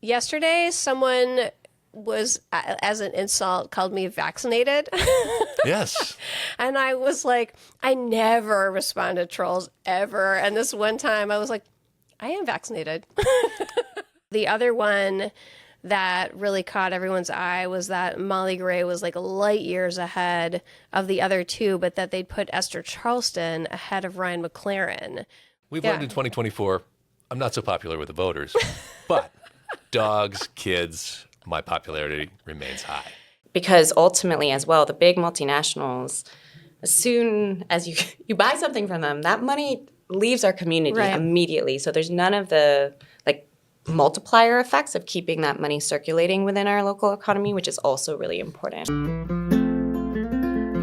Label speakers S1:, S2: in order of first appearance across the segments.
S1: yesterday someone was, as an insult, called me vaccinated.
S2: Yes.
S1: And I was like, I never respond to trolls ever. And this one time I was like, I am vaccinated. The other one that really caught everyone's eye was that Molly Gray was like light years ahead of the other two, but that they'd put Esther Charleston ahead of Ryan McLaren.
S2: We've learned in 2024, I'm not so popular with the voters, but dogs, kids, my popularity remains high.
S3: Because ultimately as well, the big multinationals, as soon as you buy something from them, that money leaves our community immediately. So there's none of the multiplier effects of keeping that money circulating within our local economy, which is also really important.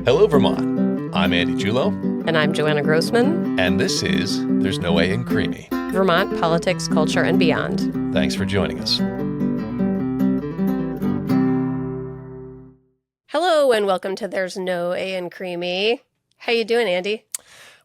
S2: Hello, Vermont. I'm Andy Julo.
S1: And I'm Joanna Grossman.
S2: And this is There's No A in Creamy.
S1: Vermont politics, culture, and beyond.
S2: Thanks for joining us.
S1: Hello, and welcome to There's No A in Creamy. How you doing, Andy?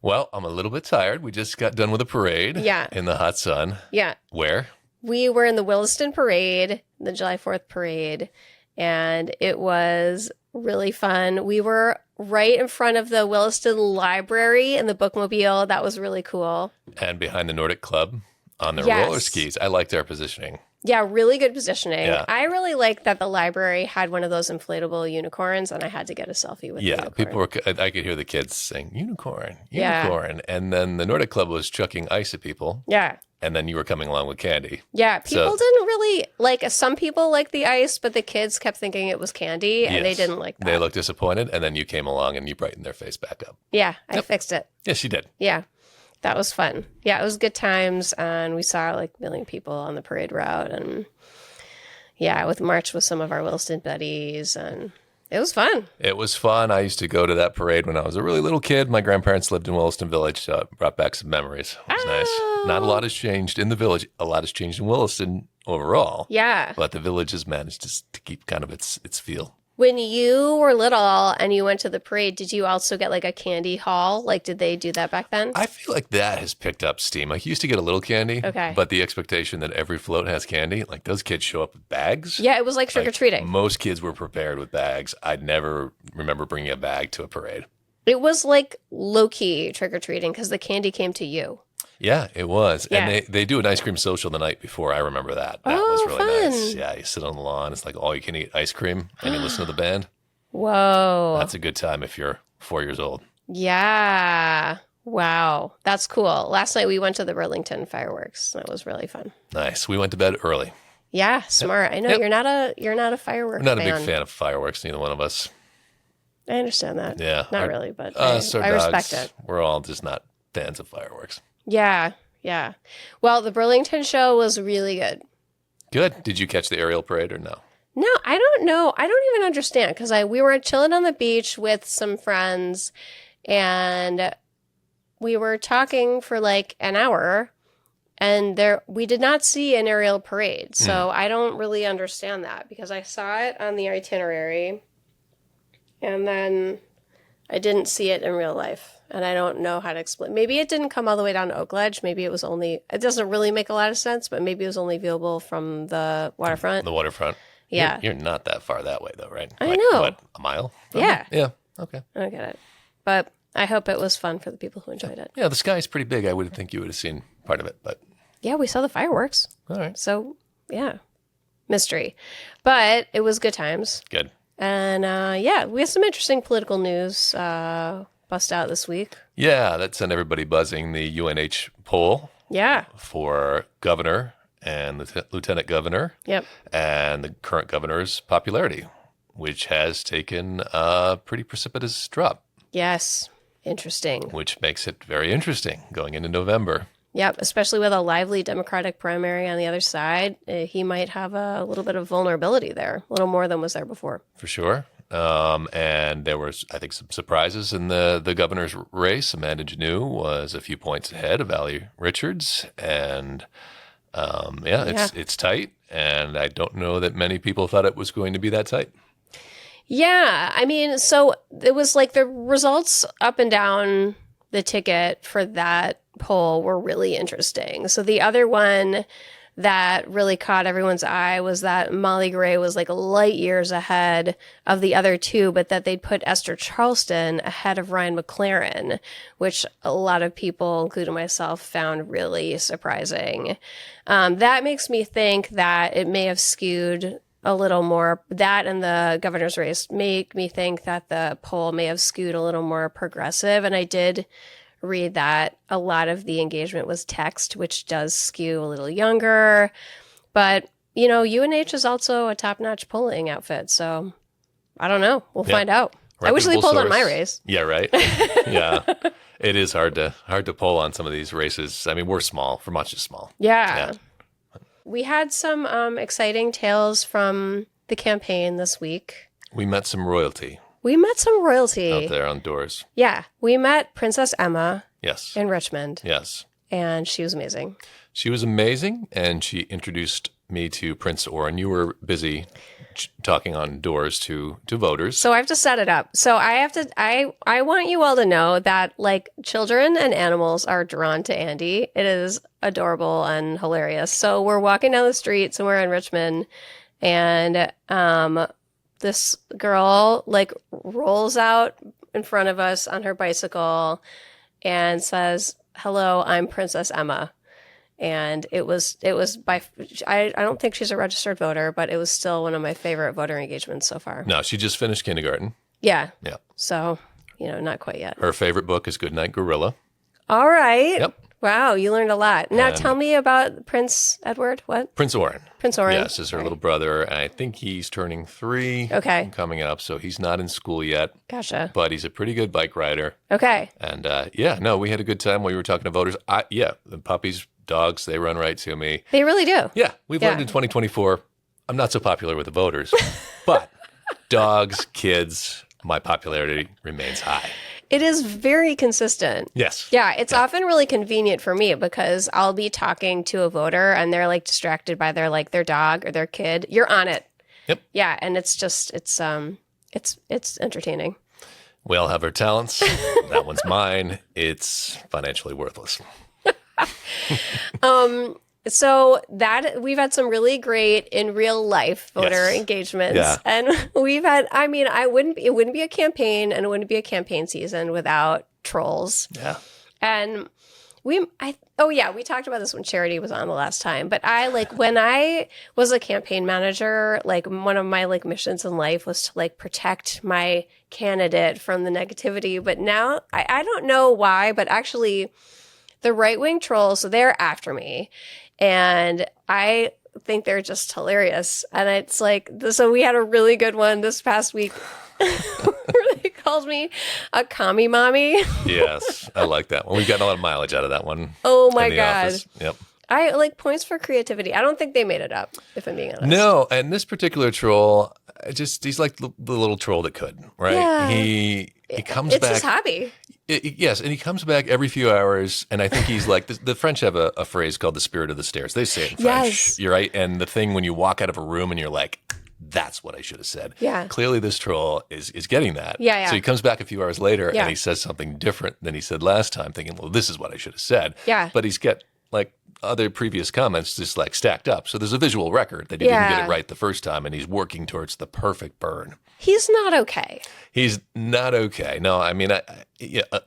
S2: Well, I'm a little bit tired. We just got done with a parade in the hot sun.
S1: Yeah.
S2: Where?
S1: We were in the Williston Parade, the July 4th parade, and it was really fun. We were right in front of the Williston Library in the bookmobile. That was really cool.
S2: And behind the Nordic Club on their roller skis. I liked their positioning.
S1: Yeah, really good positioning.
S2: Yeah.
S1: I really liked that the library had one of those inflatable unicorns, and I had to get a selfie with the unicorn.
S2: People were. I could hear the kids saying, unicorn. And then the Nordic Club was chucking ice at people.
S1: Yeah.
S2: And then you were coming along with candy.
S1: Yeah, people didn't really, some people liked the ice, but the kids kept thinking it was candy, and they didn't like that.
S2: They looked disappointed, and then you came along and you brightened their face back up.
S1: Yeah, I fixed it.
S2: Yes, you did.
S1: Yeah, that was fun. Yeah, it was good times, and we saw a million people on the parade route, and marched with some of our Williston buddies, and it was fun.
S2: It was fun. I used to go to that parade when I was a really little kid. My grandparents lived in Williston Village, so it brought back some memories. It was nice. Not a lot has changed in the village. A lot has changed in Williston overall.
S1: Yeah.
S2: But the village has managed to keep kind of its feel.
S1: When you were little and you went to the parade, did you also get a candy haul? Did they do that back then?
S2: I feel like that has picked up steam. You used to get a little candy.
S1: Okay.
S2: But the expectation that every float has candy, those kids show up with bags.
S1: Yeah, it was like trick-or-treating.
S2: Most kids were prepared with bags. I'd never remember bringing a bag to a parade.
S1: It was low-key trick-or-treating because the candy came to you.
S2: Yeah, it was.
S1: Yeah.
S2: And they do an ice cream social the night before. I remember that. That was really nice. Yeah, you sit on the lawn. It's like all you can eat ice cream and you listen to the band.
S1: Whoa.
S2: That's a good time if you're 4 years old.
S1: Yeah. Wow. That's cool. Last night we went to the Burlington fireworks. That was really fun.
S2: Nice. We went to bed early.
S1: Yeah, smart. I know you're not a firework fan.
S2: We're not a big fan of fireworks, neither one of us.
S1: I understand that.
S2: Yeah.
S1: Not really, but I respect it.
S2: We're all just not fans of fireworks.
S1: Yeah, yeah. Well, the Burlington show was really good.
S2: Good. Did you catch the aerial parade or no?
S1: No, I don't know. I don't even understand because we were chilling on the beach with some friends and we were talking for an hour and we did not see an aerial parade. So I don't really understand that because I saw it on the itinerary and then I didn't see it in real life. And I don't know how to explain. Maybe it didn't come all the way down to Oakledge. Maybe it doesn't really make a lot of sense, but maybe it was only viewable from the waterfront.
S2: The waterfront.
S1: Yeah.
S2: You're not that far that way, though, right?
S1: I know.
S2: What, a mile?
S1: Yeah.
S2: Yeah. Okay.
S1: I get it. But I hope it was fun for the people who enjoyed it.
S2: Yeah, the sky's pretty big. I would think you would have seen part of it, but.
S1: Yeah, we saw the fireworks.
S2: All right.
S1: So, yeah. Mystery. But it was good times.
S2: Good.
S1: And, we have some interesting political news bust out this week.
S2: Yeah, that sent everybody buzzing. The UNH poll.
S1: Yeah.
S2: For governor and lieutenant governor.
S1: Yep.
S2: And the current governor's popularity, which has taken a pretty precipitous drop.
S1: Yes. Interesting.
S2: Which makes it very interesting going into November.
S1: Yep, especially with a lively Democratic primary on the other side. He might have a little bit of vulnerability there, a little more than was there before.
S2: For sure. And there was, I think, some surprises in the governor's race. Amanda Janoo was a few points ahead of Valerie Richards. And, it's tight. And I don't know that many people thought it was going to be that tight.
S1: Yeah. I mean, so it was the results up and down the ticket for that poll were really interesting. So the other one that really caught everyone's eye was that Molly Gray was like light years ahead of the other two, but that they'd put Esther Charleston ahead of Ryan McLaren, which a lot of people, including myself, found really surprising. That makes me think that it may have skewed a little more. That and the governor's race make me think that the poll may have skewed a little more progressive. And I did read that a lot of the engagement was text, which does skew a little younger. But, you know, UNH is also a top-notch polling outfit. So I don't know. We'll find out. I wish they polled on my race.
S2: Yeah, right. Yeah. It is hard to poll on some of these races. I mean, we're small. Vermont's just small.
S1: Yeah. We had some exciting tales from the campaign this week.
S2: We met some royalty.
S1: Out
S2: there on doors.
S1: Yeah. We met Princess Emma.
S2: Yes.
S1: In Richmond.
S2: Yes.
S1: And she was amazing.
S2: She was amazing, and she introduced me to Prince Oren. You were busy talking on doors to voters.
S1: So I have to set it up. So I want you all to know that, like, children and animals are drawn to Andy. It is adorable and hilarious. So we're walking down the street somewhere in Richmond, and this girl like rolls out in front of us on her bicycle and says, "Hello, I'm Princess Emma." And it was I don't think she's a registered voter, but it was still one of my favorite voter engagements so far.
S2: No, she just finished kindergarten.
S1: Yeah.
S2: Yeah.
S1: So, you know, not quite yet.
S2: Her favorite book is Goodnight Gorilla.
S1: All right.
S2: Yep.
S1: Wow, you learned a lot. Now tell me about Prince Edward. What?
S2: Prince Oren.
S1: Prince Oren.
S2: Yes, is her little brother. And I think he's turning 3.
S1: Okay.
S2: Coming up, so he's not in school yet.
S1: Gotcha.
S2: But he's a pretty good bike rider.
S1: Okay.
S2: And we had a good time while we were talking to voters. The puppies, dogs, they run right to me.
S1: They really do.
S2: Yeah, we've learned in 2024, I'm not so popular with the voters, but dogs, kids, my popularity remains high.
S1: It is very consistent.
S2: Yes.
S1: Yeah, it's often really convenient for me because I'll be talking to a voter and they're like distracted by their dog or their kid. You're on it.
S2: Yep.
S1: Yeah, and it's entertaining.
S2: We all have our talents. That one's mine. It's financially worthless.
S1: So that we've had some really great in real life voter engagements, and we've had. I mean, it wouldn't be a campaign, and it wouldn't be a campaign season without trolls.
S2: Yeah,
S1: and we talked about this when Charity was on the last time. But when I was a campaign manager, like one of my missions in life was to protect my candidate from the negativity. But now I don't know why, but actually, the right-wing trolls, they're after me. And I think they're just hilarious. And it's so we had a really good one this past week where they called me a commie mommy.
S2: Yes, I like that one. We've gotten a lot of mileage out of that one.
S1: Oh, my God.
S2: Office. Yep.
S1: I like points for creativity. I don't think they made it up, if I'm being honest.
S2: No, and this particular troll, he's like the little troll that could, right?
S1: Yeah.
S2: He comes back.
S1: It's his hobby.
S2: Yes, and he comes back every few hours, and I think he's like, the French have a phrase called the spirit of the stairs. They say it in French.
S1: Yes.
S2: You're right. And the thing when you walk out of a room and you're like, that's what I should have said.
S1: Yeah.
S2: Clearly this troll is getting that.
S1: Yeah.
S2: So he comes back a few hours later and he says something different than he said last time, thinking, well, this is what I should have said.
S1: Yeah.
S2: But he's got other previous comments just stacked up. So there's a visual record that he didn't get it right the first time, and he's working towards the perfect burn.
S1: He's not okay.
S2: He's not okay. No, I mean,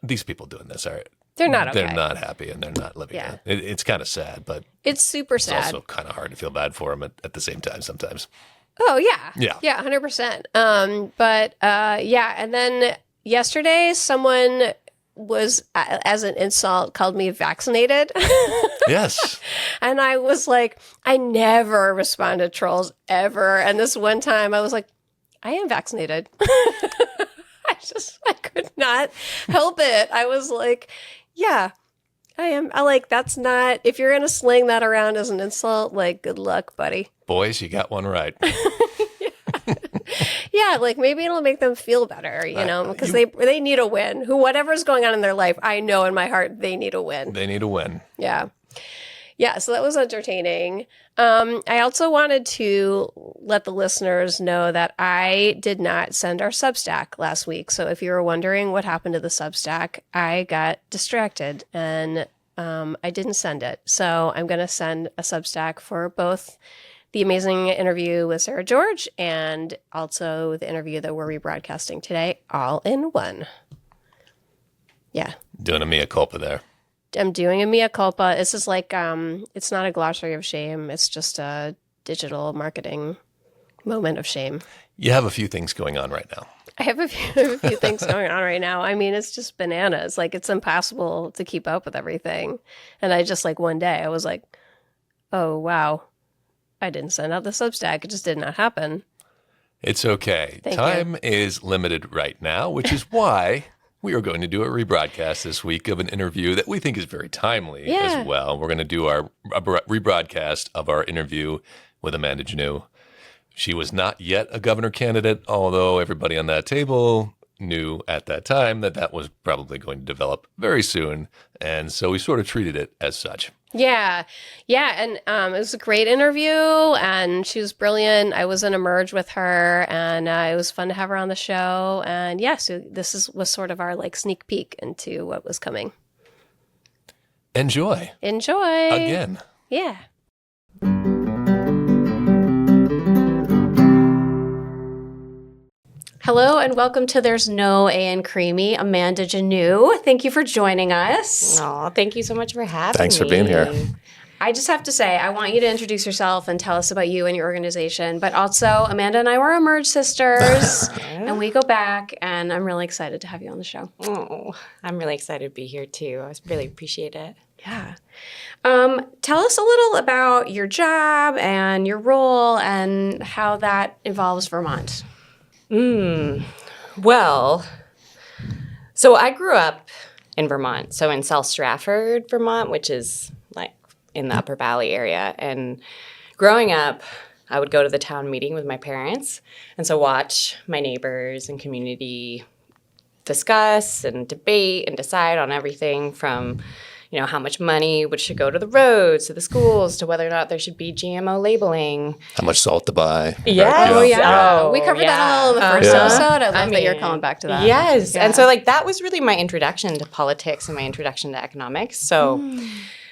S2: these people doing this are
S1: They're not okay.
S2: They're not happy, and they're not living it. It's kind of sad, but
S1: it's super sad.
S2: It's also kind of hard to feel bad for him at the same time sometimes.
S1: Oh, yeah.
S2: Yeah.
S1: 100%. And then yesterday someone was, as an insult, called me vaccinated.
S2: Yes.
S1: And I was like, I never respond to trolls ever. And this one time I was like, I am vaccinated. I could not help it. I was like, yeah, I am. That's not, if you're going to sling that around as an insult, good luck, buddy.
S2: Boys, you got one right.
S1: Yeah, maybe it'll make them feel better, because they need a win. Whatever's going on in their life, I know in my heart they need a win.
S2: They need a win.
S1: Yeah. Yeah, so that was entertaining. I also wanted to let the listeners know that I did not send our Substack last week. So if you were wondering what happened to the Substack, I got distracted and I didn't send it. So I'm going to send a Substack for both the amazing interview with Sarah George and also the interview that we're rebroadcasting today, all in one. Yeah.
S2: Doing a mea culpa there.
S1: I'm doing a mea culpa. This is like, it's not a glossary of shame. It's just a digital marketing moment of shame.
S2: You have a few things going on right now.
S1: I have a few things going on right now. I mean, it's just bananas. Like, it's impossible to keep up with everything. And I just, like, one day I was like, oh, wow, I didn't send out the Substack. It just did not happen.
S2: It's okay.
S1: Thank
S2: Time
S1: you.
S2: is limited right now, which is why we are going to do a rebroadcast this week of an interview that we think is very timely as well. We're going to do our rebroadcast of our interview with Amanda Janoo. She was not yet a governor candidate, although everybody on that table knew at that time that that was probably going to develop very soon. And so we sort of treated it as such.
S1: Yeah. And it was a great interview, and she was brilliant. I was in Emerge with her, and it was fun to have her on the show. And yeah, so was sort of our like sneak peek into what was coming.
S2: Enjoy.
S1: Again. Yeah. Hello and welcome to There's No A and Creamy, Amanda Janoo. Thank you for joining us.
S3: Oh, thank you so much for having me.
S2: Thanks for being here.
S1: I just have to say, I want you to introduce yourself and tell us about you and your organization. But also, Amanda and I were Emerge sisters, and we go back, and I'm really excited to have you on the show.
S3: Oh, I'm really excited to be here, too. I really appreciate it.
S1: Yeah. Tell us a little about your job and your role and how that involves Vermont.
S3: Well, so I grew up in Vermont, so in South Stratford, Vermont, which is like in the Upper Valley area. And growing up, I would go to the town meeting with my parents, and so watch my neighbors and community discuss and debate and decide on everything from how much money should go to the roads, to the schools, to whether or not there should be GMO labeling.
S2: How much salt to buy.
S3: Yes.
S1: Oh, yeah. We covered that all in the first episode. I love that you're calling back to that.
S3: Yes. Yeah. And so, that was really my introduction to politics and my introduction to economics. So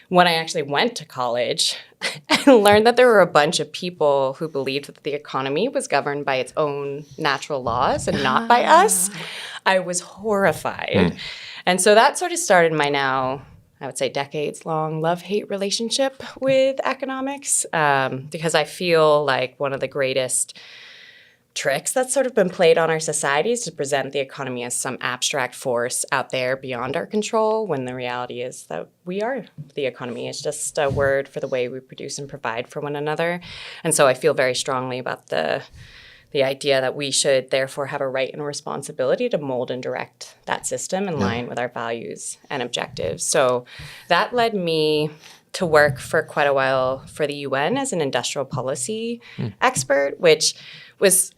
S3: when I actually went to college, I learned that there were a bunch of people who believed that the economy was governed by its own natural laws and not by us. I was horrified. And so that sort of started my now, I would say, decades-long love-hate relationship with economics, because I feel like one of the greatest tricks that's sort of been played on our society is to present the economy as some abstract force out there beyond our control, when the reality is that we are the economy. It's just a word for the way we produce and provide for one another. And so I feel very strongly about the idea that we should therefore have a right and a responsibility to mold and direct that system in line with our values and objectives. So that led me to work for quite a while for the UN as an industrial policy expert, which was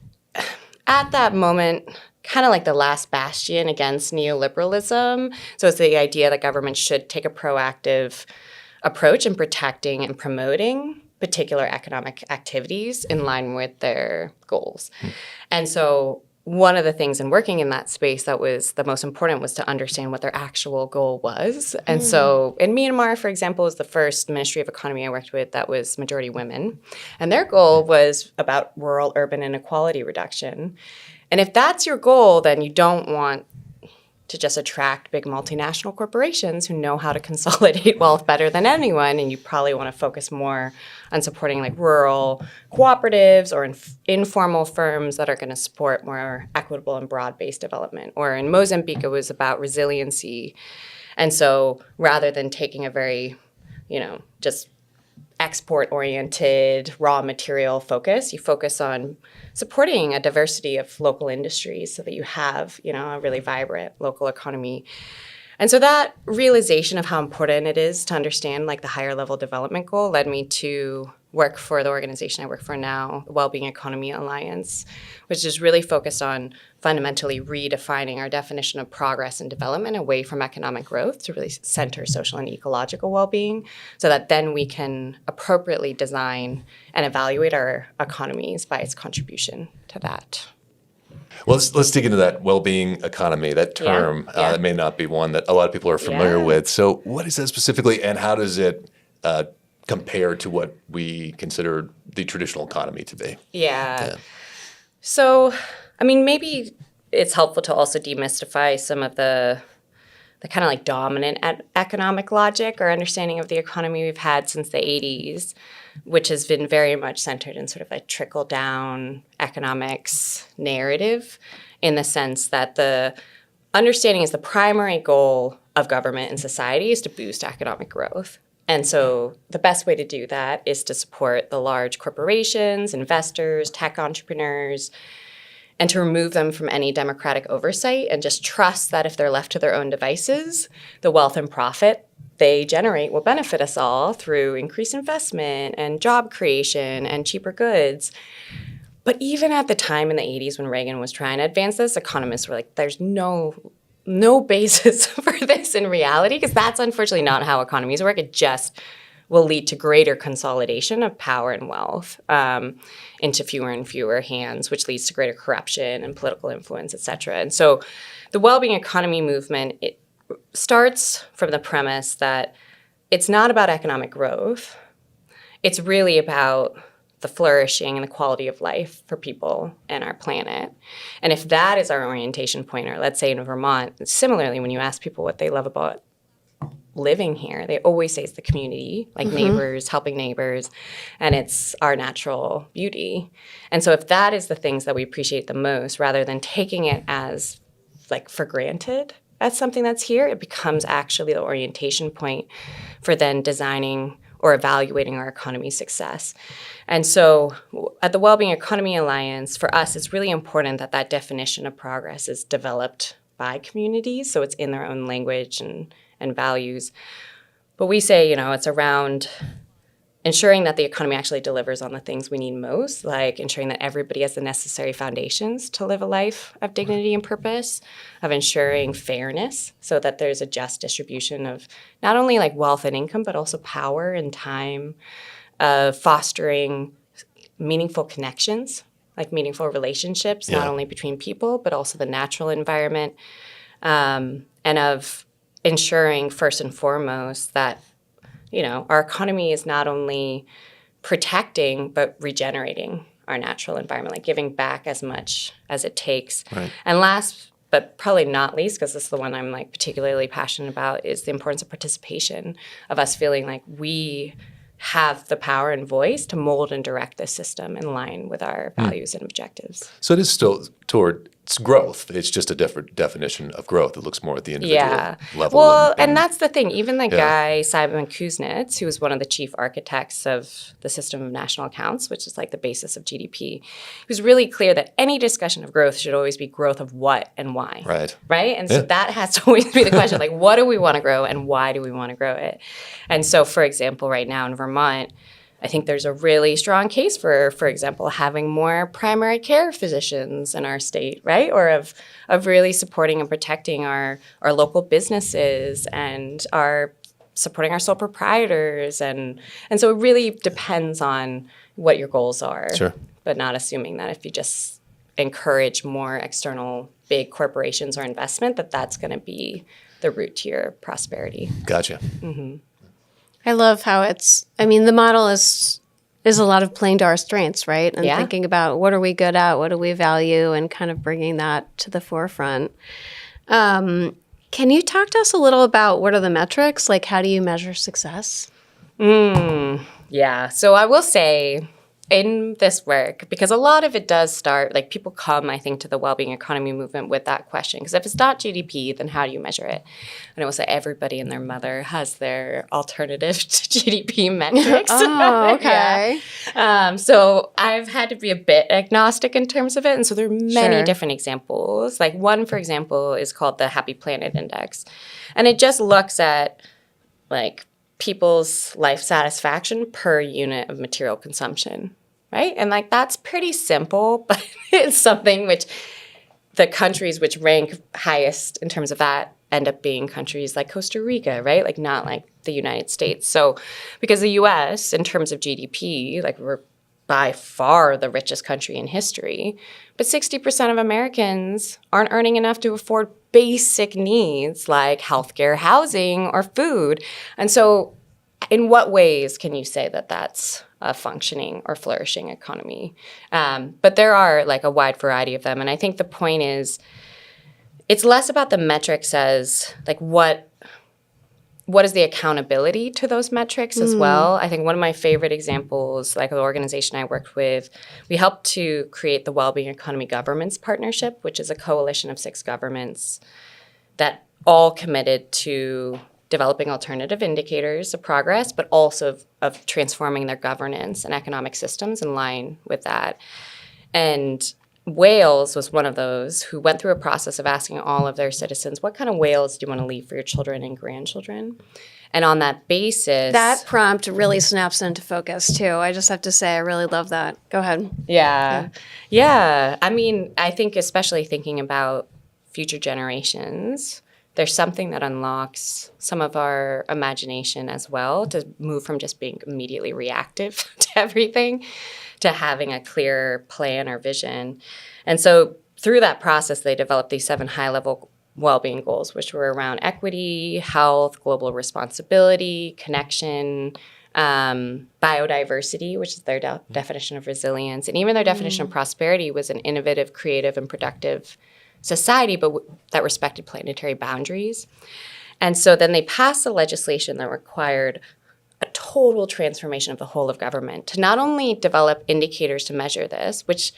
S3: at that moment kind of like the last bastion against neoliberalism. So it's the idea that governments should take a proactive approach in protecting and promoting particular economic activities in line with their goals. And so one of the things in working in that space that was the most important was to understand what their actual goal was. And so in Myanmar, for example, was the first Ministry of Economy I worked with that was majority women. And their goal was about rural-urban inequality reduction. And if that's your goal, then you don't want to just attract big multinational corporations who know how to consolidate wealth better than anyone, and you probably want to focus more on supporting like rural cooperatives or informal firms that are going to support more equitable and broad-based development. Or in Mozambique, it was about resiliency. And so rather than taking a very, just export-oriented raw material focus, you focus on supporting a diversity of local industries so that you have, a really vibrant local economy. And so that realization of how important it is to understand like the higher level development goal led me to work for the organization I work for now, the Wellbeing Economy Alliance, which is really focused on fundamentally redefining our definition of progress and development away from economic growth to really center social and ecological well-being, so that then we can appropriately design and evaluate our economies by its contribution to that.
S2: Well, let's dig into that well-being economy, that term. That may not be one that a lot of people are familiar with. So what is that specifically, and how does it compare to what we consider the traditional economy to be?
S3: Yeah. So, I mean, maybe it's helpful to also demystify some of the kind of like dominant economic logic or understanding of the economy we've had since the 80s, which has been very much centered in sort of a trickle-down economics narrative, in the sense that the understanding is the primary goal of government and society is to boost economic growth. And so the best way to do that is to support the large corporations, investors, tech entrepreneurs, and to remove them from any democratic oversight and just trust that if they're left to their own devices, the wealth and profit they generate will benefit us all through increased investment and job creation and cheaper goods. But even at the time in the 80s when Reagan was trying to advance this, economists were like, there's no basis for this in reality, because that's unfortunately not how economies work. It just will lead to greater consolidation of power and wealth into fewer and fewer hands, which leads to greater corruption and political influence, et cetera. And so the well-being economy movement, it starts from the premise that it's not about economic growth. It's really about the flourishing and the quality of life for people and our planet. And if that is our orientation point, or let's say in Vermont, similarly, when you ask people what they love about living here, they always say it's the community, like neighbors, helping neighbors, and it's our natural beauty. And so if that is the things that we appreciate the most, rather than taking it as like for granted as something that's here, it becomes actually the orientation point for then designing or evaluating our economy's success. And so at the Wellbeing Economy Alliance, for us, it's really important that that definition of progress is developed by communities, so it's in their own language and values. But we say, it's around ensuring that the economy actually delivers on the things we need most, like ensuring that everybody has the necessary foundations to live a life of dignity and purpose, of ensuring fairness so that there's a just distribution of not only like wealth and income, but also power and time, of fostering meaningful connections, like meaningful relationships, not only between people, but also the natural environment, and of ensuring first and foremost that our economy is not only protecting, but regenerating our natural environment, like giving back as much as it takes.
S2: Right.
S3: And last, but probably not least, because this is the one I'm like particularly passionate about, is the importance of participation, of us feeling like we have the power and voice to mold and direct this system in line with our values and objectives.
S2: So it is still towards growth. It's just a different definition of growth. It looks more at the individual level.
S3: Well, and that's the thing. Even the guy, Simon Kuznets, who was one of the chief architects of the system of national accounts, which is like the basis of GDP, he was really clear that any discussion of growth should always be growth of what and why. Right? And so that has to always be the question, like, what do we want to grow and why do we want to grow it? And so, for example, right now in Vermont, I think there's a really strong case for example, having more primary care physicians in our state, right? Or of really supporting and protecting our local businesses and supporting our sole proprietors. And so it really depends on what your goals are.
S2: Sure.
S3: But not assuming that if you just encourage more external big corporations or investment, that's going to be the route to your prosperity.
S2: Gotcha.
S3: Mm-hmm.
S1: I love how the model is a lot of playing to our strengths, right? And thinking about what are we good at, what do we value, and kind of bringing that to the forefront. Can you talk to us a little about what are the metrics? Like, how do you measure success?
S3: Yeah. So I will say in this work, because a lot of it does start, like people come, I think, to the Wellbeing Economy movement with that question. Because if it's not GDP, then how do you measure it? And I will say everybody and their mother has their alternative to GDP metrics.
S1: Oh, okay.
S3: So I've had to be a bit agnostic in terms of it. And so there are many different examples. Like one, for example, is called the Happy Planet Index. And it just looks at like people's life satisfaction per unit of material consumption, right? And like that's pretty simple, but it's something which the countries which rank highest in terms of that end up being countries like Costa Rica, right? Like not like the United States. So because the US, in terms of GDP, like we're by far the richest country in history, but 60% of Americans aren't earning enough to afford basic needs like healthcare, housing, or food. And so in what ways can you say that that's a functioning or flourishing economy? But there are like a wide variety of them. And I think the point is, it's less about the metrics as like what is the accountability to those metrics as well. I think one of my favorite examples, like the organization I worked with, we helped to create the Wellbeing Economy Governments Partnership, which is a coalition of 6 governments that all committed to developing alternative indicators of progress, but also of transforming their governance and economic systems in line with that. And Wales was one of those who went through a process of asking all of their citizens, what kind of Wales do you want to leave for your children and grandchildren? And on that basis...
S1: That prompt really snaps into focus, too. I just have to say, I really love that. Go ahead.
S3: Yeah. I mean, I think especially thinking about future generations, there's something that unlocks some of our imagination as well to move from just being immediately reactive to everything to having a clear plan or vision. And so through that process, they developed these 7 high-level well-being goals, which were around equity, health, global responsibility, connection, biodiversity, which is their definition of resilience, and even their definition of prosperity was an innovative, creative, and productive society, but that respected planetary boundaries. And so then they passed the legislation that required a total transformation of the whole of government to not only develop indicators to measure this, which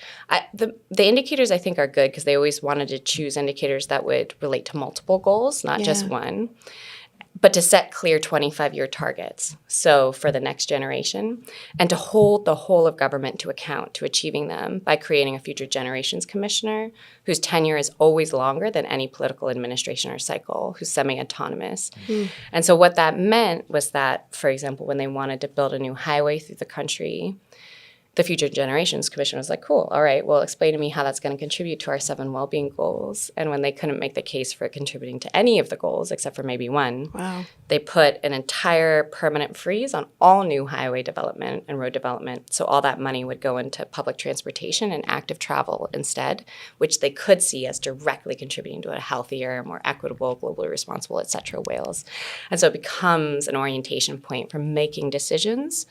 S3: the indicators I think are good because they always wanted to choose indicators that would relate to multiple goals, not just one, but to set clear 25-year targets, so for the next generation, and to hold the whole of government to account to achieving them by creating a Future Generations Commissioner whose tenure is always longer than any political administration or cycle, who's semi-autonomous. And so what that meant was that, for example, when they wanted to build a new highway through the country, the Future Generations Commission was like, cool, all right, well, explain to me how that's going to contribute to our 7 well-being goals. And when they couldn't make the case for it contributing to any of the goals, except for maybe one, they put an entire permanent freeze on all new highway development and road development. So all that money would go into public transportation and active travel instead, which they could see as directly contributing to a healthier, more equitable, globally responsible, et cetera, Wales. And so it becomes an orientation point for making decisions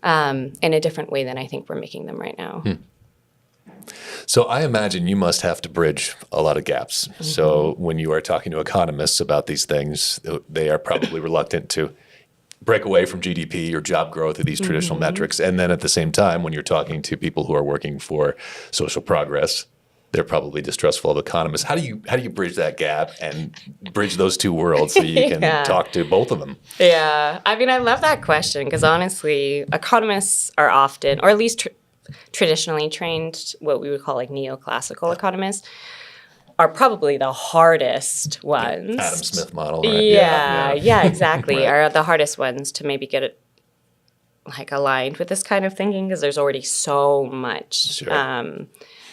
S3: in a different way than I think we're making them right now.
S2: So I imagine you must have to bridge a lot of gaps. So when you are talking to economists about these things, they are probably reluctant to break away from GDP or job growth or these traditional metrics. And then at the same time, when you're talking to people who are working for social progress, they're probably distrustful of economists. How do you bridge that gap and bridge those two worlds so you can talk to both of them?
S3: Yeah. I mean, I love that question because honestly, economists are often, or at least traditionally trained, what we would call like neoclassical economists, are probably the hardest ones.
S2: Adam Smith model, right?
S3: Yeah, exactly.
S2: Right.
S3: Are the hardest ones to maybe get it like aligned with this kind of thinking because there's already so much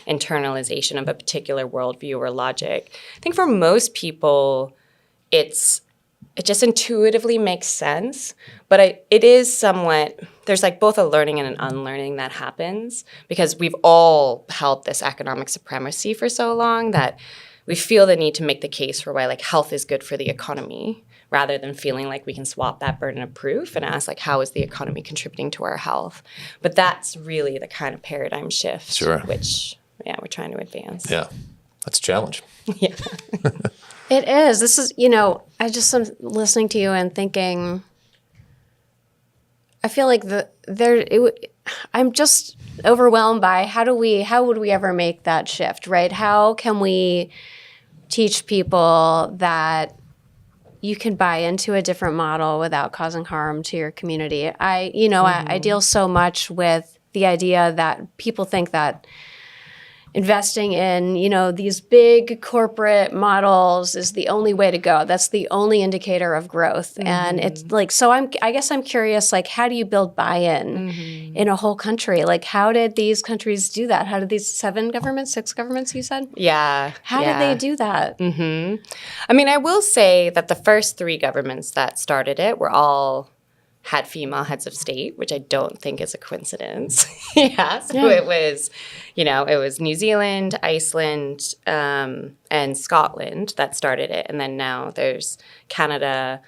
S3: internalization of a particular worldview or logic. I think for most people, it just intuitively makes sense, but it is somewhat, there's like both a learning and an unlearning that happens because we've all held this economic supremacy for so long that we feel the need to make the case for why like health is good for the economy rather than feeling like we can swap that burden of proof and ask like, how is the economy contributing to our health? But that's really the kind of paradigm shift, which we're trying to advance.
S2: Yeah, that's a challenge.
S3: Yeah.
S1: It is. This is, I just am listening to you and thinking, I feel like I'm just overwhelmed by how would we ever make that shift, right? How can we teach people that you can buy into a different model without causing harm to your community? I deal so much with the idea that people think that investing in, these big corporate models is the only way to go. That's the only indicator of growth. And it's like, so I guess I'm curious, like, how do you build buy-in in a whole country? Like, how did these countries do that? How did these 6 governments, you said?
S3: Yeah.
S1: How did they do that?
S3: I mean, I will say that the first 3 governments that started it were all had female heads of state, which I don't think is a coincidence. So it was, it was New Zealand, Iceland, and Scotland that started it. And then now there's Canada,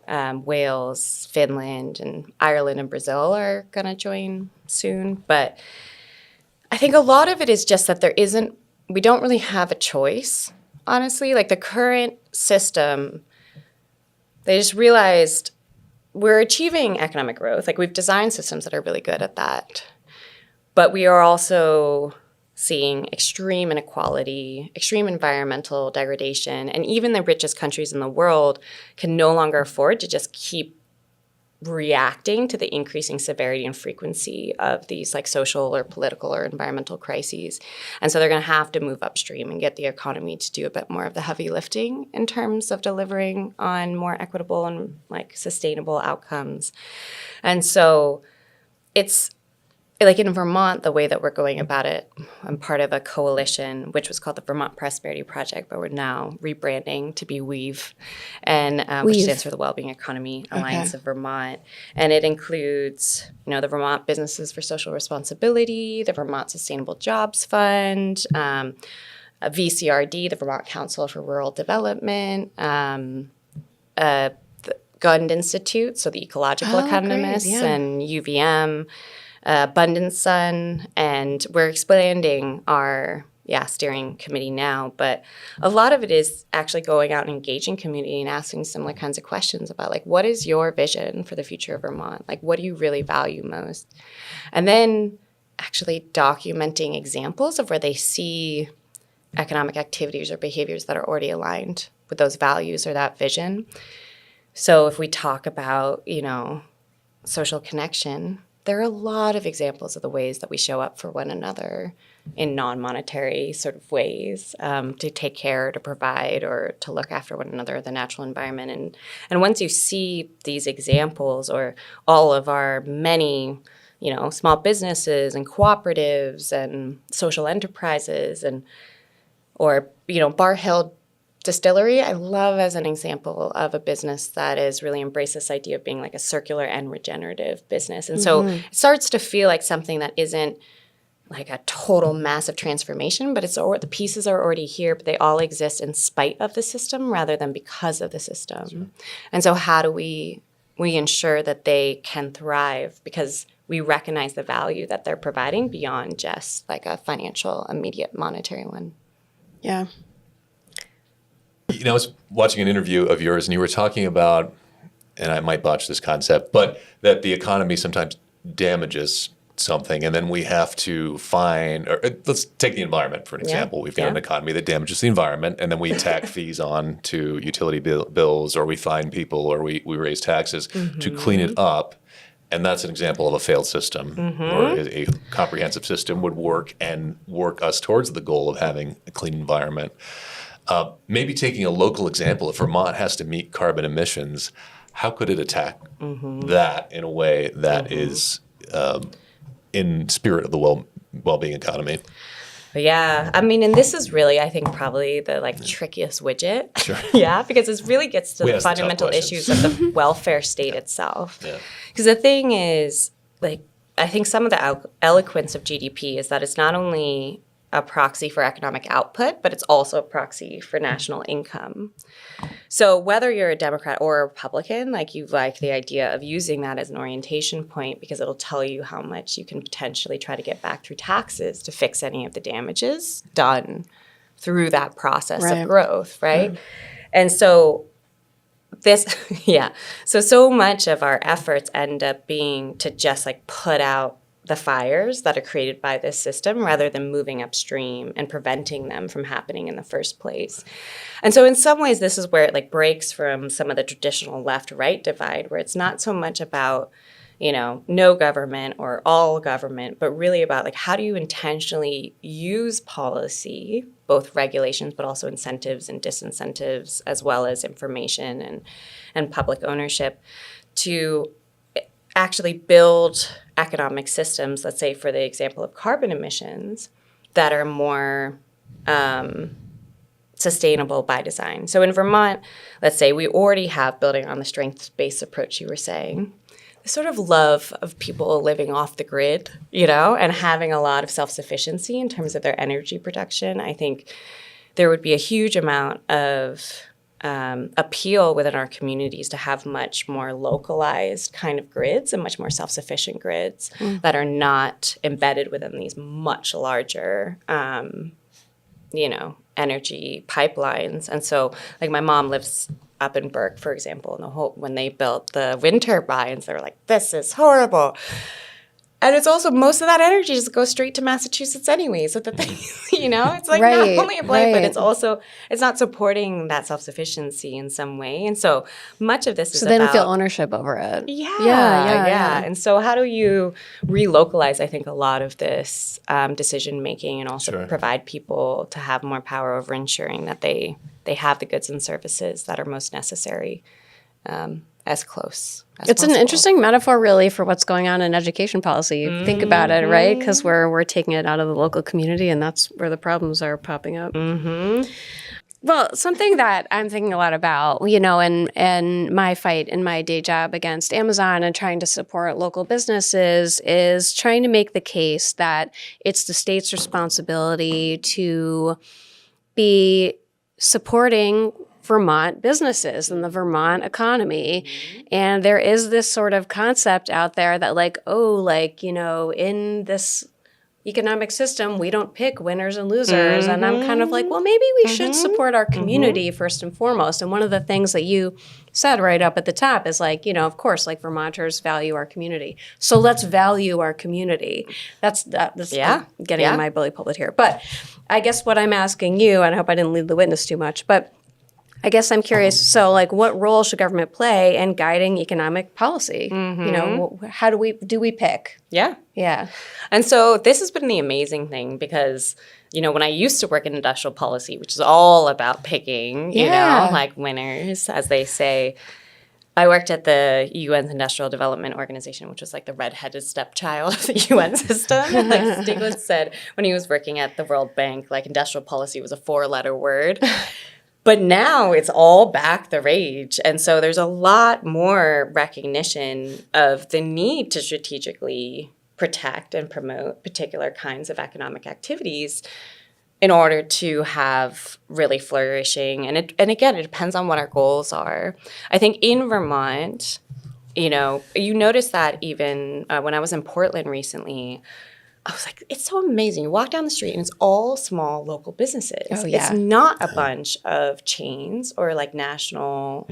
S3: Wales, Finland, and Ireland and Brazil are going to join soon. But I think a lot of it is just that we don't really have a choice, honestly. Like the current system, they just realized we're achieving economic growth. Like we've designed systems that are really good at that. But we are also seeing extreme inequality, extreme environmental degradation, and even the richest countries in the world can no longer afford to just keep reacting to the increasing severity and frequency of these like social or political or environmental crises. And so they're going to have to move upstream and get the economy to do a bit more of the heavy lifting in terms of delivering on more equitable and like sustainable outcomes. And so it's like in Vermont, the way that we're going about it, I'm part of a coalition which was called the Vermont Prosperity Project, but we're now rebranding to be WEAVE, and which stands for the Wellbeing Economy Alliance of Vermont. And it includes, the Vermont Businesses for Social Responsibility, the Vermont Sustainable Jobs Fund, VCRD, the Vermont Council for Rural Development, the Gund Institute, so the Ecological Economists, and UVM, Abundance Sun, and we're expanding our steering committee now. But a lot of it is actually going out and engaging community and asking similar kinds of questions about like, what is your vision for the future of Vermont? Like, what do you really value most? And then actually documenting examples of where they see economic activities or behaviors that are already aligned with those values or that vision. So if we talk about, social connection, there are a lot of examples of the ways that we show up for one another in non-monetary sort of ways to take care, to provide, or to look after one another, the natural environment. And once you see these examples or all of our many, small businesses and cooperatives and social enterprises or Bar Hill Distillery, I love as an example of a business that has really embraced this idea of being like a circular and regenerative business. And so it starts to feel like something that isn't like a total massive transformation, but the pieces are already here, but they all exist in spite of the system rather than because of the system. Sure. And so how do we ensure that they can thrive because we recognize the value that they're providing beyond just like a financial, immediate monetary one?
S1: Yeah.
S2: I was watching an interview of yours, and you were talking about, and I might botch this concept, but that the economy sometimes damages something, and then we have to find, or let's take the environment for an example. We've got an economy that damages the environment, and then we tack fees on to utility bills, or we fine people, or we raise taxes to clean it up. And that's an example of a failed system, or a comprehensive system would work us towards the goal of having a clean environment. Maybe taking a local example, if Vermont has to meet carbon emissions, how could it attack that in a way that is in spirit of the well-being economy?
S3: Yeah. I mean, and this is really, I think, probably the trickiest widget. Sure. Because it really gets to the fundamental issues of the welfare state itself. Because the thing is, I think some of the eloquence of GDP is that it's not only a proxy for economic output, but it's also a proxy for national income. So whether you're a Democrat or a Republican, you like the idea of using that as an orientation point because it'll tell you how much you can potentially try to get back through taxes to fix any of the damages done through that process of growth, right? And so so much of our efforts end up being to just put out the fires that are created by this system rather than moving upstream and preventing them from happening in the first place. And so in some ways, this is where it breaks from some of the traditional left-right divide, where it's not so much about, no government or all government, but really about how do you intentionally use policy, both regulations, but also incentives and disincentives, as well as information and public ownership to actually build economic systems, let's say for the example of carbon emissions, that are more sustainable by design. So in Vermont, let's say we already have, building on the strengths-based approach you were saying, sort of love of people living off the grid, and having a lot of self-sufficiency in terms of their energy production. I think there would be a huge amount of appeal within our communities to have much more localized kind of grids and much more self-sufficient grids that are not embedded within these much larger, energy pipelines. And so, like, my mom lives up in Burke, for example, and when they built the wind turbines, they were like, this is horrible. And it's also, most of that energy just goes straight to Massachusetts anyway. So that they, it's like not only a blight, but it's also, it's not supporting that self-sufficiency in some way. And so much of this is
S1: so they don't feel ownership over it.
S3: Yeah. And so how do you relocalize, I think, a lot of this decision-making and also provide people to have more power over ensuring that they have the goods and services that are most necessary as close as
S1: it's
S3: possible.
S1: An interesting metaphor, really, for what's going on in education policy. You think about it, right? Because we're taking it out of the local community, and that's where the problems are popping up. Well, something that I'm thinking a lot about, in my fight in my day job against Amazon and trying to support local businesses is trying to make the case that it's the state's responsibility to be supporting Vermont businesses and the Vermont economy. And there is this sort of concept out there that in this economic system, we don't pick winners and losers. And I'm kind of like, well, maybe we should support our community first and foremost. And one of the things that you said right up at the top is of course, Vermonters value our community. So let's value our community. That's getting in my bully pulpit here. But I guess what I'm asking you, and I hope I didn't lead the witness too much, but I guess I'm curious. So, what role should government play in guiding economic policy? How do we pick? Yeah.
S3: And so this has been the amazing thing because, when I used to work in industrial policy, which is all about picking, winners, as they say, I worked at the UN's Industrial Development Organization, which was like the redheaded stepchild of the UN system. And Stiglitz said when he was working at the World Bank, industrial policy was a 4-letter word. But now it's all back the rage. And so there's a lot more recognition of the need to strategically protect and promote particular kinds of economic activities in order to have really flourishing. And again, it depends on what our goals are. I think in Vermont, you notice that even when I was in Portland recently, I was like, it's so amazing. You walk down the street and it's all small local businesses.
S1: Oh, yeah.
S3: It's not a bunch of chains or national,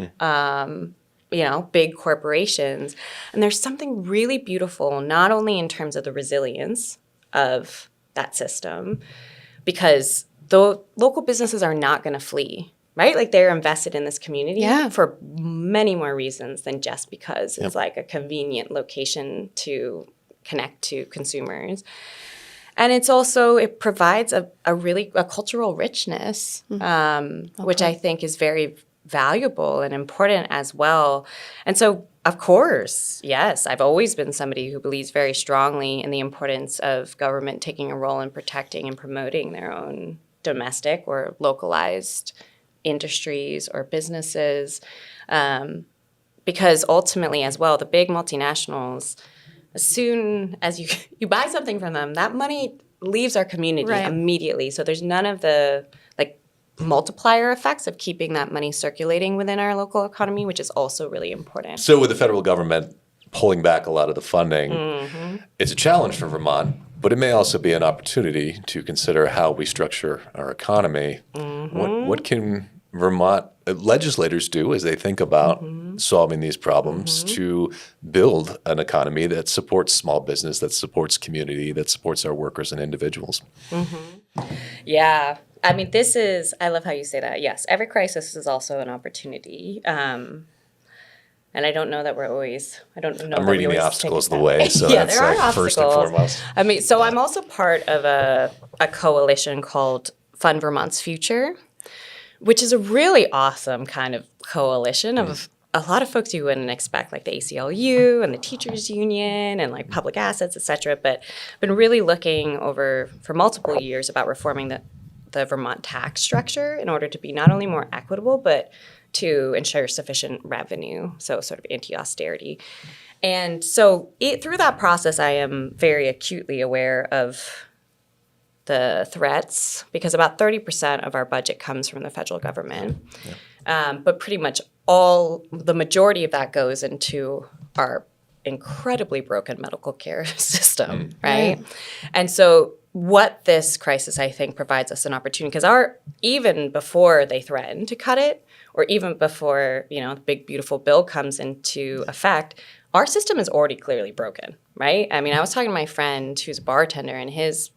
S3: big corporations. And there's something really beautiful, not only in terms of the resilience of that system, because the local businesses are not going to flee, right? They're invested in this community for many more reasons than just because it's a convenient location to connect to consumers. And it's also, it provides a cultural richness, which I think is very valuable and important as well. And so, of course, yes, I've always been somebody who believes very strongly in the importance of government taking a role in protecting and promoting their own domestic or localized industries or businesses. Because ultimately as well, the big multinationals, as soon as you buy something from them, that money leaves our community immediately. So there's none of the multiplier effects of keeping that money circulating within our local economy, which is also really important.
S2: So with the federal government pulling back a lot of the funding, it's a challenge for Vermont, but it may also be an opportunity to consider how we structure our economy. What can Vermont legislators do as they think about solving these problems to build an economy that supports small business, that supports community, that supports our workers and individuals?
S3: Yeah. I mean, I love how you say that. Yes, every crisis is also an opportunity. And I don't know that I'm
S2: reading the obstacles of the way, so that's first and foremost.
S3: I mean, so I'm also part of a coalition called Fund Vermont's Future, which is a really awesome kind of coalition of a lot of folks you wouldn't expect, like the ACLU and the teachers union and public assets, et cetera, but been really looking over for multiple years about reforming the Vermont tax structure in order to be not only more equitable, but to ensure sufficient revenue, so sort of anti-austerity. And so through that process, I am very acutely aware of the threats, because about 30% of our budget comes from the federal government. But pretty much the majority of that goes into our incredibly broken medical care system, right? And so what this crisis, I think, provides us an opportunity, because even before they threaten to cut it, or even before, the big, beautiful bill comes into effect, our system is already clearly broken, right? I mean, I was talking to my friend who's a bartender, and his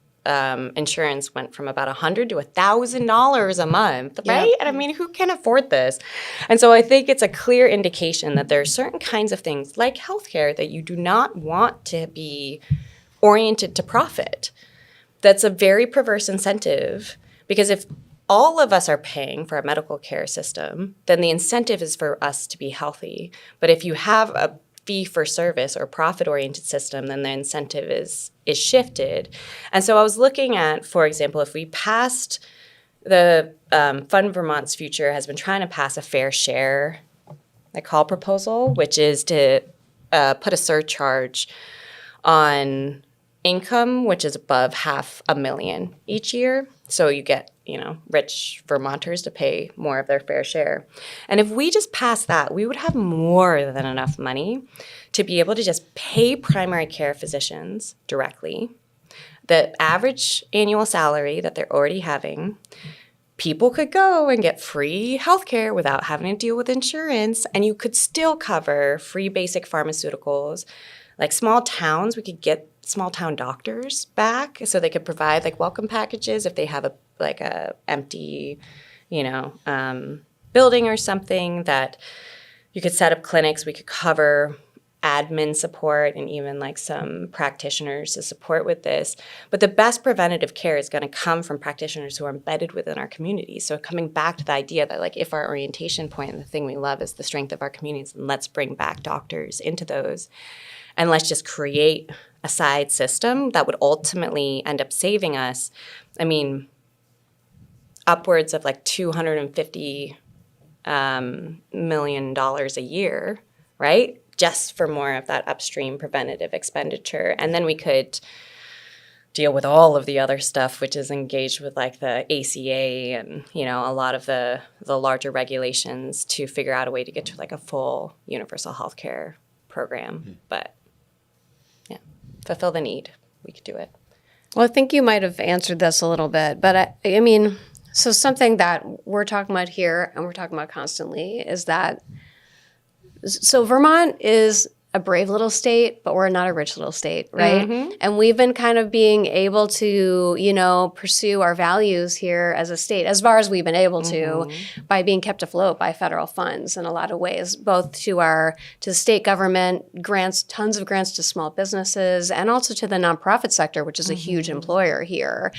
S3: insurance went from about $100 to $1,000 a month, right? And I mean, who can afford this? And so I think it's a clear indication that there are certain kinds of things like healthcare that you do not want to be oriented to profit. That's a very perverse incentive, because if all of us are paying for a medical care system, then the incentive is for us to be healthy. But if you have a fee-for-service or profit-oriented system, then the incentive is shifted. And so I was looking at, for example, if we passed the Fund Vermont's Future has been trying to pass a fair share, call proposal, which is to put a surcharge on income which is above $500,000 each year. So you get, rich Vermonters to pay more of their fair share. And if we just pass that, we would have more than enough money to be able to just pay primary care physicians directly the average annual salary that they're already having. People could go and get free healthcare without having to deal with insurance, and you could still cover free basic pharmaceuticals. Like small towns, we could get small town doctors back so they could provide welcome packages if they have a empty, building or something, that you could set up clinics. We could cover admin support and even some practitioners to support with this. But the best preventative care is going to come from practitioners who are embedded within our communities. So coming back to the idea that if our orientation point and the thing we love is the strength of our communities, then let's bring back doctors into those. And let's just create a side system that would ultimately end up saving us, upwards of $250 million a year, right? Just for more of that upstream preventative expenditure. And then we could deal with all of the other stuff, which is engaged with the ACA and, a lot of the larger regulations to figure out a way to get to a full universal healthcare program. But yeah, fulfill the need. We could do it.
S1: Well, I think you might have answered this a little bit, but so something that we're talking about here and we're talking about constantly is that, so Vermont is a brave little state, but we're not a rich little state, right? Mm-hmm. And we've been kind of being able to, pursue our values here as a state, as far as we've been able to, by being kept afloat by federal funds in a lot of ways, both to the state government, grants, tons of grants to small businesses, and also to the nonprofit sector, which is a huge employer here.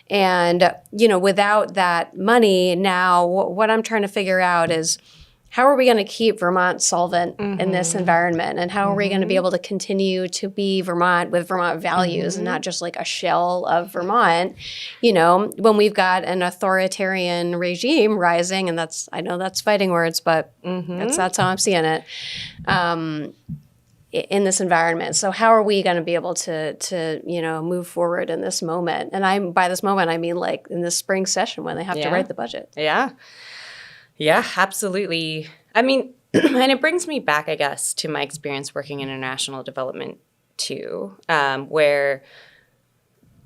S1: And, without that money, now what I'm trying to figure out is, how are we going to keep Vermont solvent in this environment? And how are we going to be able to continue to be Vermont with Vermont values and not just a shell of Vermont, when we've got an authoritarian regime rising, and I know that's fighting words, but that's how I'm seeing it, in this environment. So how are we going to be able to move forward in this moment? And by this moment, I mean in this spring session when they have to write the budget.
S3: Yeah. Yeah, absolutely. And it brings me back, I guess, to my experience working in international development too, where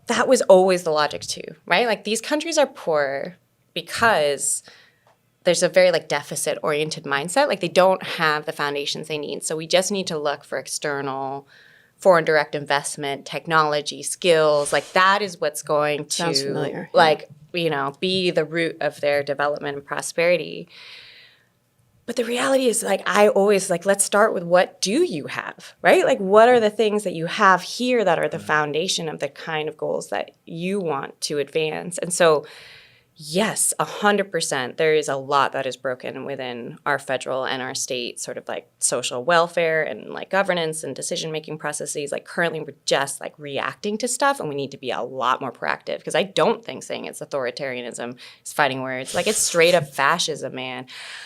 S3: that was always the logic too, right? These countries are poor because there's a very deficit-oriented mindset. They don't have the foundations they need. So we just need to look for external foreign direct investment, technology, skills. That is what's going to
S1: sounds familiar.
S3: Be the root of their development and prosperity. But the reality is, I always, let's start with what do you have, right? What are the things that you have here that are the foundation of the kind of goals that you want to advance? And so, Yes, 100%. There is a lot that is broken within our federal and our state sort of like social welfare and like governance and decision-making processes. Like currently we're just like reacting to stuff, and we need to be a lot more proactive, because I don't think saying it's authoritarianism is fighting words. Like it's straight up fascism, man.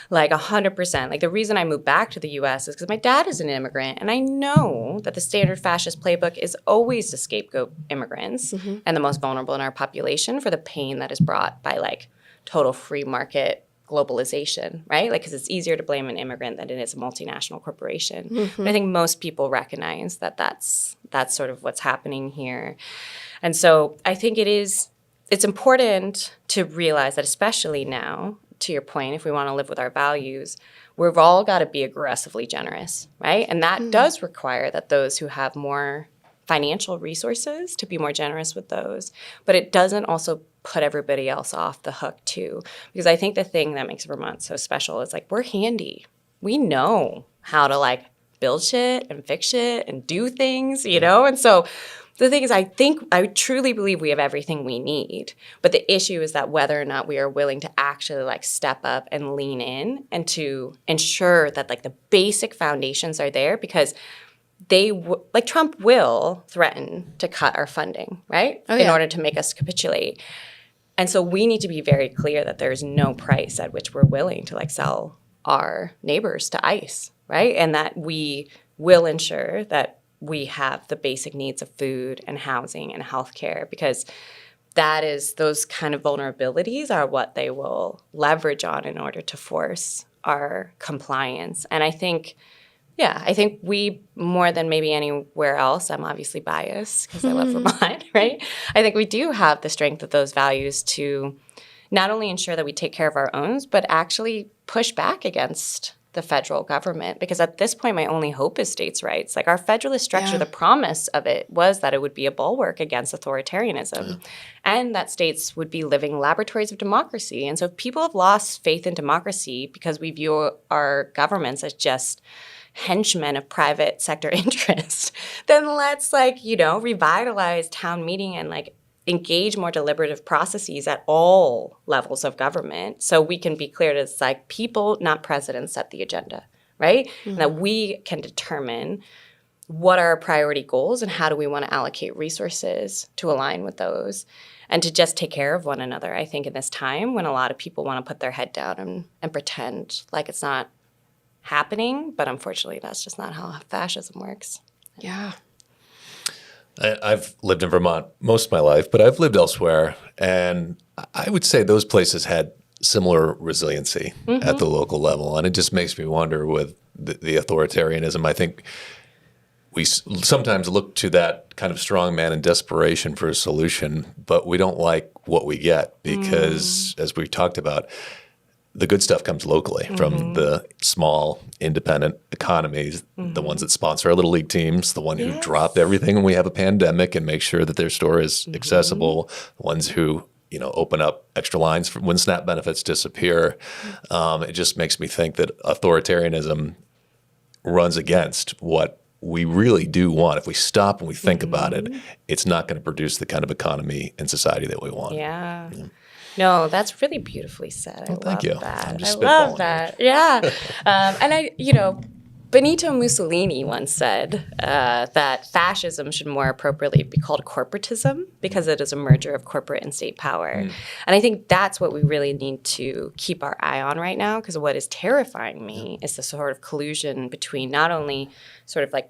S3: Like 100%. Like the reason I moved back to the US is because my dad is an immigrant, and I know that the standard fascist playbook is always to scapegoat immigrants and the most vulnerable in our population for the pain that is brought by like total free market globalization, right? Like, because it's easier to blame an immigrant than it is a multinational corporation. But I think most people recognize that that's sort of what's happening here. And so I think it's important to realize that, especially now, to your point, if we want to live with our values, we've all got to be aggressively generous, right? And that does require that those who have more financial resources to be more generous with those. But it doesn't also put everybody else off the hook too. Because I think the thing that makes Vermont so special is like we're handy. We know how to like build shit and fix shit and do things, you know? And so the thing is, I truly believe we have everything we need. But the issue is that whether or not we are willing to actually like step up and lean in and to ensure that like the basic foundations are there, because like Trump will threaten to cut our funding, right? In order to make us capitulate. And so we need to be very clear that there's no price at which we're willing to like sell our neighbors to ICE, right? And that we will ensure that we have the basic needs of food and housing and healthcare, because those kind of vulnerabilities are what they will leverage on in order to force our compliance. And I think we, more than maybe anywhere else, I'm obviously biased because I love Vermont, right? I think we do have the strength of those values to not only ensure that we take care of our own, but actually push back against the federal government. Because at this point, my only hope is states' rights. Like our federalist structure, the promise of it was that it would be a bulwark against authoritarianism and that states would be living laboratories of democracy. And so if people have lost faith in democracy because we view our governments as just henchmen of private sector interest, then let's revitalize town meeting and engage more deliberative processes at all levels of government, so we can be clear that it's people, not presidents, set the agenda, right? And that we can determine what are our priority goals and how do we want to allocate resources to align with those, and to just take care of one another. I think in this time when a lot of people want to put their head down and pretend like it's not happening, but unfortunately that's just not how fascism works.
S1: Yeah.
S2: I've lived in Vermont most of my life, but I've lived elsewhere, and I would say those places had similar resiliency at the local level, and it just makes me wonder with the authoritarianism. I think we sometimes look to that kind of strong man in desperation for a solution, but we don't like what we get because, as we've talked about, the good stuff comes locally from the small, independent economies, the ones that sponsor our little league teams, the one who dropped everything when we have a pandemic and make sure that their store is accessible, the ones who open up extra lines for when SNAP benefits disappear. It just makes me think that authoritarianism runs against what we really do want. If we stop and we think about it, it's not going to produce the kind of economy and society that we want.
S3: Yeah. No, that's really beautifully said.
S2: Well, thank you.
S3: That. I love that. Yeah. And Benito Mussolini once said that fascism should more appropriately be called corporatism because it is a merger of corporate and state power. And I think that's what we really need to keep our eye on right now, because what is terrifying me is the sort of collusion between not only sort of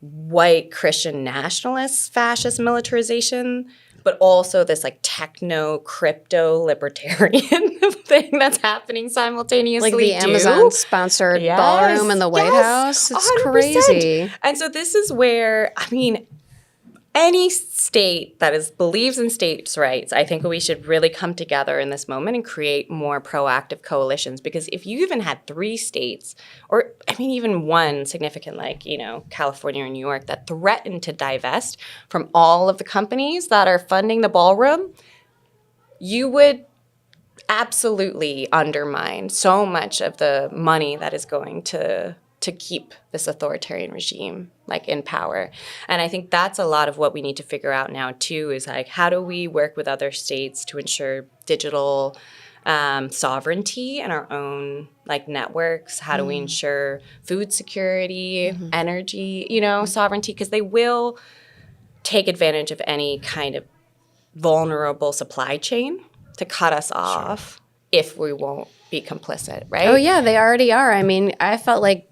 S3: white Christian nationalist fascist militarization, but also this techno crypto libertarian thing that's happening simultaneously.
S1: Like the Amazon sponsored ballroom in the White House. It's 100%. Crazy.
S3: And so this is where, any state that believes in states' rights, I think we should really come together in this moment and create more proactive coalitions. Because if you even had 3 states, or even one significant California or New York, that threatened to divest from all of the companies that are funding the ballroom, you would absolutely undermine so much of the money that is going to to keep this authoritarian regime like in power. And I think that's a lot of what we need to figure out now too, is like, how do we work with other states to ensure digital sovereignty and our own like networks? How do we ensure food security, energy, sovereignty? Because they will take advantage of any kind of vulnerable supply chain to cut us off if we won't be complicit, right?
S1: Oh, yeah, they already are. I mean, I felt like,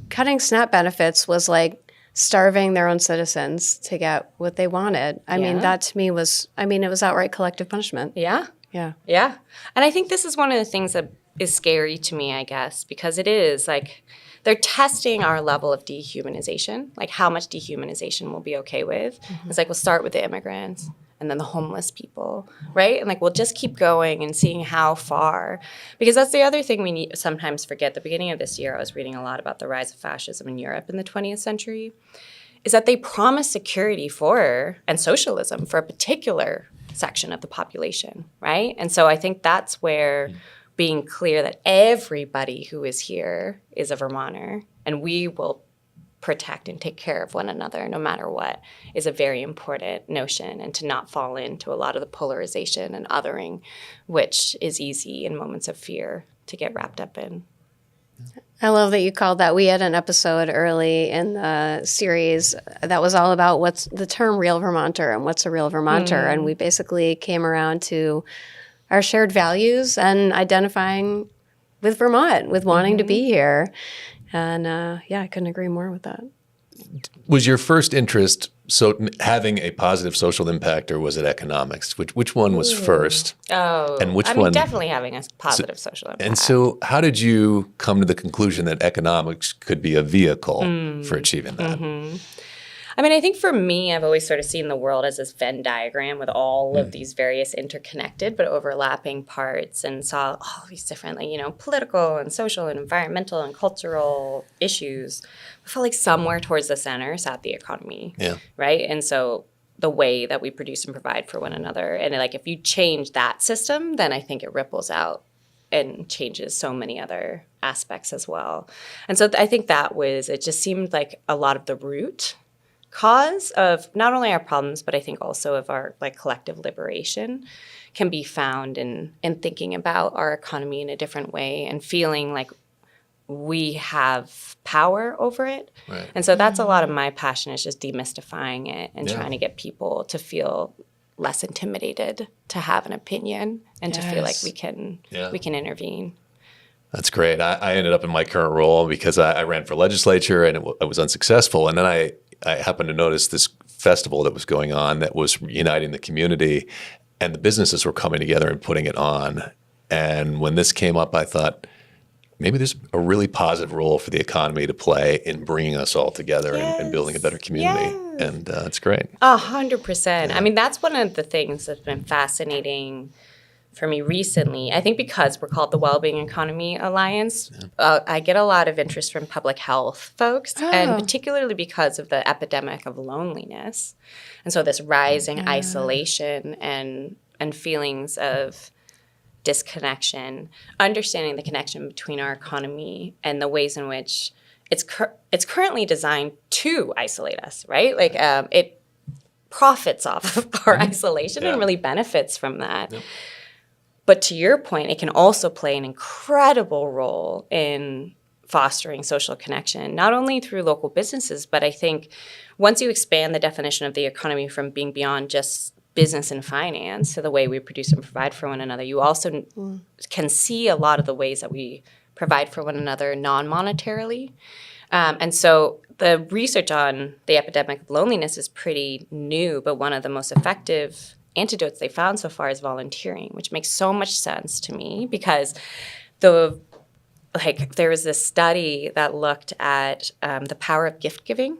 S1: cutting SNAP benefits was like starving their own citizens to get what they wanted. I mean, that to me was, it was outright collective punishment.
S3: Yeah.
S1: Yeah.
S3: Yeah. And I think this is one of the things that is scary to me, I guess, because it is like they're testing our level of dehumanization, like how much dehumanization we'll be okay with. It's like we'll start with the immigrants and then the homeless people, right? And like we'll just keep going and seeing how far. Because that's the other thing we need sometimes forget. The beginning of this year, I was reading a lot about the rise of fascism in Europe in the 20th century, is that they promised security and socialism for a particular section of the population, right? And so I think that's where being clear that everybody who is here is a Vermonter and we will protect and take care of one another no matter what is a very important notion, and to not fall into a lot of the polarization and othering, which is easy in moments of fear to get wrapped up in.
S1: I love that you called that. We had an episode early in the series that was all about what's the term real Vermonter and what's a real Vermonter. And we basically came around to our shared values and identifying with Vermont, with wanting to be here. And I couldn't agree more with that.
S2: Was your first interest having a positive social impact, or was it economics? Which one was first?
S3: Oh,
S2: and which one?
S3: Definitely having a positive social impact.
S2: And so how did you come to the conclusion that economics could be a vehicle for achieving that?
S3: I mean, I think for me, I've always sort of seen the world as this Venn diagram with all of these various interconnected but overlapping parts, and saw all these different, political and social and environmental and cultural issues. I felt like somewhere towards the center sat the economy, right? And so the way that we produce and provide for one another. And like if you change that system, then I think it ripples out and changes so many other aspects as well. And so I think it just seemed like a lot of the root cause of not only our problems, but I think also of our like collective liberation can be found in thinking about our economy in a different way and feeling like we have power over it. Right. And so that's a lot of my passion, is just demystifying it and trying to get people to feel less intimidated to have an opinion and to feel like we can intervene.
S2: That's great. I ended up in my current role because I ran for legislature and I was unsuccessful. And then I happened to notice this festival that was going on that was uniting the community, and the businesses were coming together and putting it on. And when this came up, I thought, maybe there's a really positive role for the economy to play in bringing us all together and building a better community. And it's great.
S3: 100%. I mean, that's one of the things that's been fascinating for me recently. I think because we're called the Wellbeing Economy Alliance, I get a lot of interest from public health folks, and particularly because of the epidemic of loneliness. And so this rising isolation and feelings of disconnection, understanding the connection between our economy and the ways in which it's currently designed to isolate us, right? Like it profits off of our isolation and really benefits from that. Yep. But to your point, it can also play an incredible role in fostering social connection, not only through local businesses, but I think once you expand the definition of the economy from being beyond just business and finance to the way we produce and provide for one another, you also can see a lot of the ways that we provide for one another non-monetarily. And so the research on the epidemic of loneliness is pretty new, but one of the most effective antidotes they found so far is volunteering, which makes so much sense to me because there was this study that looked at the power of gift giving.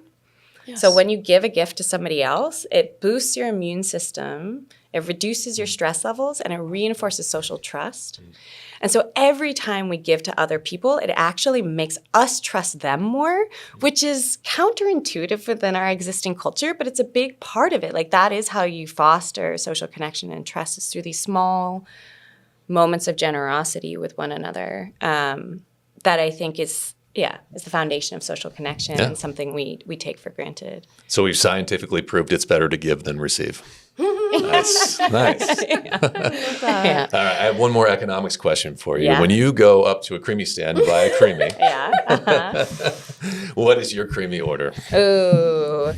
S3: Yes. So when you give a gift to somebody else, it boosts your immune system, it reduces your stress levels, and it reinforces social trust. And so every time we give to other people, it actually makes us trust them more, which is counterintuitive within our existing culture, but it's a big part of it. Like that is how you foster social connection and trust, is through these small moments of generosity with one another that I think is is the foundation of social connection and something we take for granted.
S2: So we've scientifically proved it's better to give than receive. Nice. All right, I have one more economics question for you.
S3: Yeah.
S2: When you go up to a creamy stand to buy a creamy, what is your creamy order?
S3: Ooh.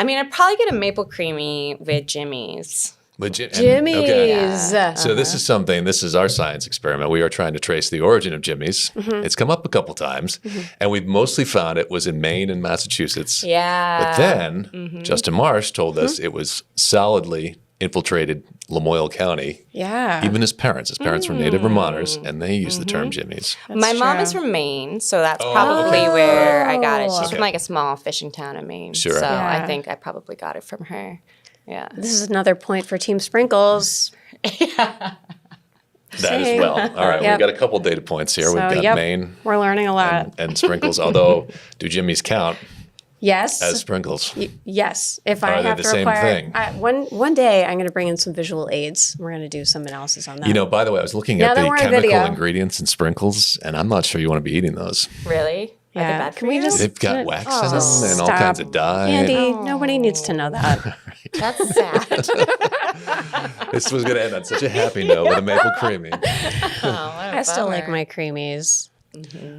S3: I mean, I'd probably get a maple creamy with Jimmy's.
S1: Jimmy's.
S2: Okay.
S3: Yeah.
S2: So this is our science experiment. We are trying to trace the origin of Jimmy's. It's come up a couple times, and we've mostly found it was in Maine and Massachusetts.
S3: Yeah.
S2: But then Justin Marsh told us it was solidly infiltrated Lamoille County.
S1: Yeah.
S2: Even his parents were native Vermonters, and they used the term Jimmy's.
S3: My mom is from Maine, so that's probably where I got it. She's from like a small fishing town in Maine.
S2: Sure.
S3: So
S1: Yeah.
S3: I think I probably got it from her. Yeah.
S1: This is another point for Team Sprinkles.
S2: That as well. All right,
S1: Yep.
S2: we've got a couple data points here. We've got Maine
S1: We're learning a lot.
S2: and Sprinkles, although do Jimmy's count
S1: Yes.
S2: as Sprinkles?
S1: Yes. If
S2: Are
S1: I
S2: they
S1: have
S2: the
S1: to
S2: same
S1: require
S2: thing?
S1: One day I'm going to bring in some visual aids. We're going to do some analysis on that.
S2: You know, by the way, I was looking
S1: Now
S2: at
S1: that
S2: the
S1: we're on
S2: chemical
S1: video.
S2: ingredients in Sprinkles, and I'm not sure you want to be eating those.
S3: Really? Are they
S1: Yeah.
S3: bad for
S1: Can we
S3: you?
S1: just-
S2: They've got wax in them and all
S1: Stop.
S2: kinds of dye.
S1: Andy, nobody needs to know that.
S3: That's sad.
S2: This was going to end on such a happy note with a maple creamy.
S1: I still like my creamies.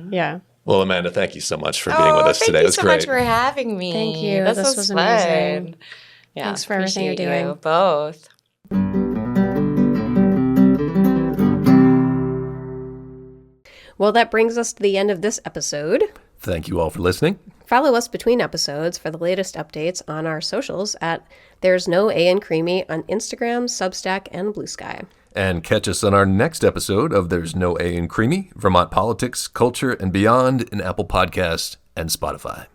S1: Yeah.
S2: Well, Amanda, thank you so much for being with us today. It was
S3: Thank you so
S2: great.
S3: much for having me.
S1: Thank you.
S3: This
S1: This
S3: was
S1: was amazing.
S3: fun. Yeah,
S1: Thanks for everything you're
S3: appreciate
S1: doing.
S3: you both.
S1: Well, that brings us to the end of this episode.
S2: Thank you all for listening.
S1: Follow us between episodes for the latest updates on our socials at There's No A in Creamy on Instagram, Substack, and Blue Sky.
S2: And catch us on our next episode of There's No A in Creamy, Vermont Politics, Culture, and Beyond in Apple Podcasts and Spotify.